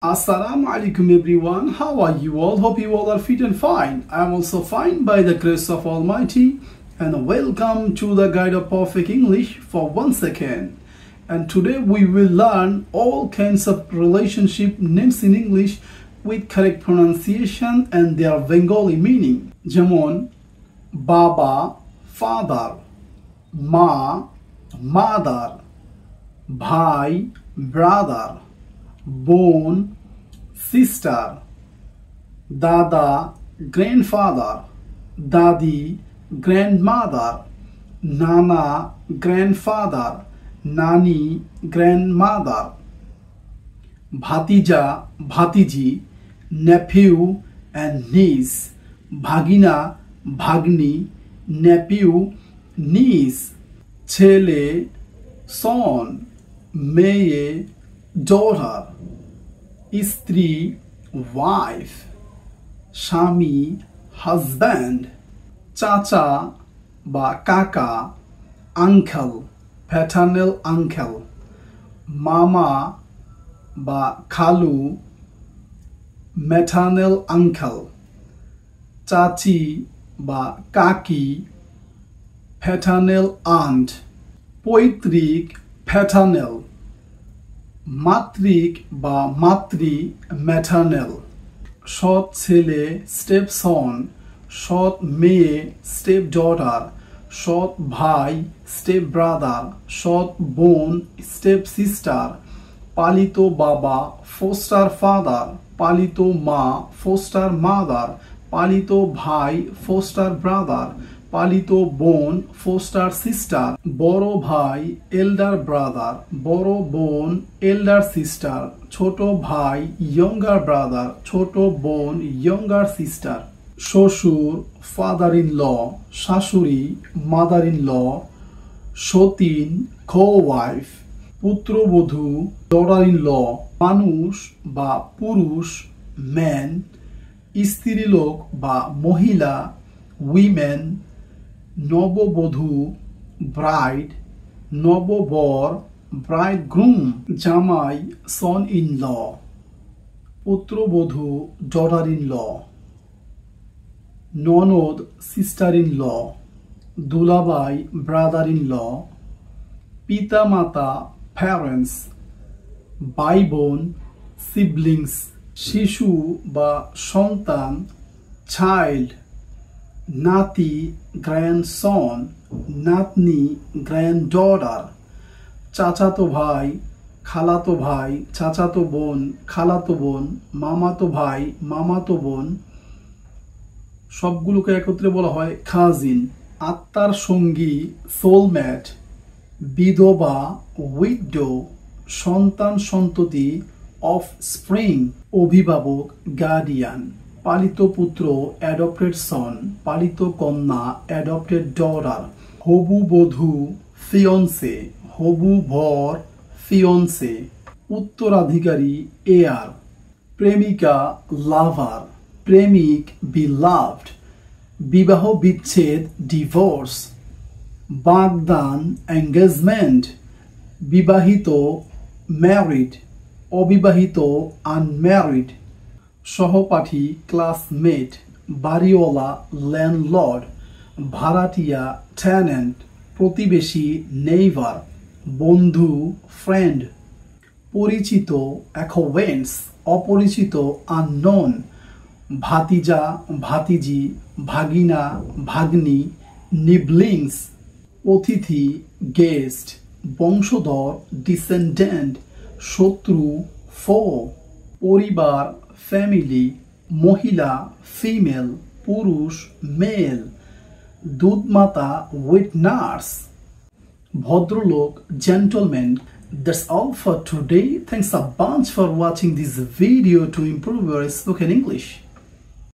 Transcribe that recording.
Assalamu alaikum everyone, how are you all? Hope you all are fit and fine. I am also fine by the grace of Almighty, and welcome to the Guide of Perfect English for once again. And today we will learn all kinds of relationship names in English with correct pronunciation and their Bengali meaning. Jamon, Baba, father, Ma, mother, Bhai, brother, Bon, sister, Dada, grandfather, Dadi, grandmother, Nana, grandfather, Nani, grandmother, Bhatija, Bhatiji, nephew and niece, Bhagina, Bhagni, nephew, niece, Chele, son, Meye, daughter, Istri, wife, Shami, husband, Chacha ba kaka, uncle, paternal uncle, Mama ba khalu, maternal uncle, Chachi ba kaki, paternal aunt, Poitrik, paternal, মাতৃক বা মাতৃ maternal, সৎ ছেলে step সন, সৎ মেয়ে step daughter, সৎ ভাই step brother, সৎ বোন স্টেপ সিস্টার, পালিত বাবা ফোস্টার ফাদার, পালিত মা ফোস্টার মাদার, পালিত ভাই ফোস্টার ব্রাদার, পালিত বোন ফোস্টার সিস্টার, বড় ভাই এল্ডার ব্রাদার, বড় বোন এল্ডার সিস্টার, ছোট ভাই ইয়ঙ্গার ব্রাদার, ছোট বোন ইয়ঙ্গার সিস্টার, শ্বশুর ফাদার ইন ল, শাশুড়ি মাদার ইন ল, সতীন কো ওয়াইফ, পুত্রবধূ ডটার ইন ল, মানুষ বা পুরুষ ম্যান, স্ত্রীলোক বা মহিলা উইমেন, নববধূ ব্রাইড, নববর ব্রাইডগ্রুম, জামাই সন ইন ল, পুত্রবধূ ডটার ইন ল, ননদ সিস্টার ইন ল, দুলাভাই ব্রাদার ইন ল, পিতা মাতা প্যারেন্টস, ভাই বোন সিবলিংস, শিশু বা সন্তান চাইল্ড, নাতি গ্র্যান্ডসন, নাতনি গ্র্যান্ডডটার, চাচাতো ভাই খালাতো ভাই, চাচাতো বোন খালাতো বোন, মামাতো ভাই মামাতো বোন, সবগুলোকে একত্রে বলা হয় কাজিন। আত্মার সঙ্গী সোলমেট, বিধবা উইডো, সন্তান সন্ততি অফস্প্রিং, অভিভাবক গার্ডিয়ান, পালিত পুত্র অ্যাডপ্টেড সন, পালিত কন্যা অ্যাডপ্টেড ডটার, হবু বধূ ফিয়ন্সে, হবু ভর ফিয়ন্সে, উত্তরাধিকারী এয়ার, প্রেমিকা লাভার, প্রেমিক বিলাভড, বিবাহ বিচ্ছেদ ডিভোর্স, বাগদান এঙ্গেজমেন্ট, বিবাহিত ম্যারিড, অবিবাহিত আনম্যারিড, সহপাঠী ক্লাসমেট, বাড়িওয়ালা ল্যান্ডলর্ড, ভাড়াটিয়া টেনেন্ট, প্রতিবেশী নেইবার, বন্ধু ফ্রেন্ড, পরিচিত অ্যাকোয়েন্স, অপরিচিত আননোন, ভাতিজা ভাতিজি, ভাগিনা ভাগ্নি, নিবলিংস, অতিথি গেস্ট, বংশধর ডিসেন্ডেন্ট, শত্রু ফো, পরিবার ফ্যামিলি, মহিলা ফিমেল, পুরুষ মেল, দুধমাতা উইথ নার্স, ভদ্রলোক gentleman. That's all for today. Thanks a bunch for watching this video to improve your spoken English.